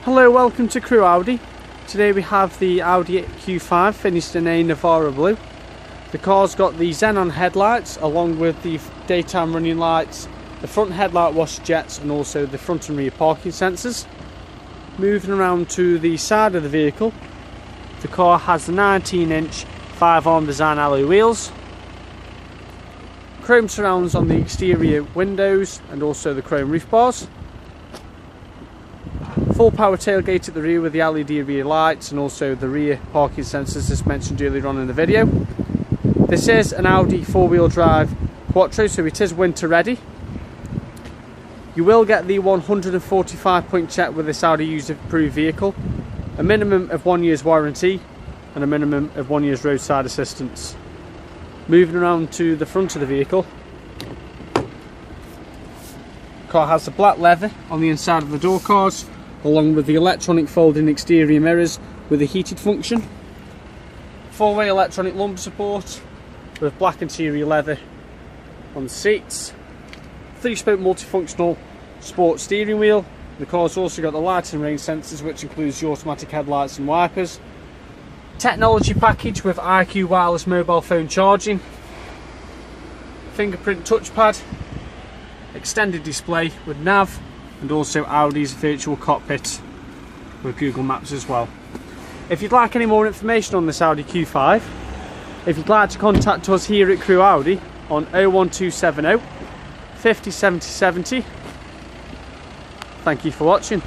Hello, welcome to Crewe Audi. Today we have the Audi Q5 finished in a Navara blue. The car's got the Xenon headlights along with the daytime running lights, the front headlight washer jets and also the front and rear parking sensors. Moving around to the side of the vehicle, the car has the 19-inch 5-arm design alloy wheels, chrome surrounds on the exterior windows and also the chrome roof bars. Full power tailgate at the rear with the LED rear lights and also the rear parking sensors as mentioned earlier on in the video. This is an Audi 4-wheel drive quattro, so it is winter ready. You will get the 145-point check with this Audi user approved vehicle, a minimum of 1 year's warranty and a minimum of 1 year's roadside assistance. Moving around to the front of the vehicle, the car has the black leather on the inside of the door cards, along with the electronic folding exterior mirrors with a heated function. 4-way electronic lumbar support with black interior leather on the seats. 3-spoke multifunctional sport steering wheel. The car's also got the light and rain sensors, which includes the automatic headlights and wipers. Technology package with IQ wireless mobile phone charging. Fingerprint touchpad. Extended display with nav. And also Audi's Virtual Cockpit with Google Maps as well. If you'd like any more information on this Audi Q5, if you'd like to contact us here at Crewe Audi on 01270 50 70 70. Thank you for watching.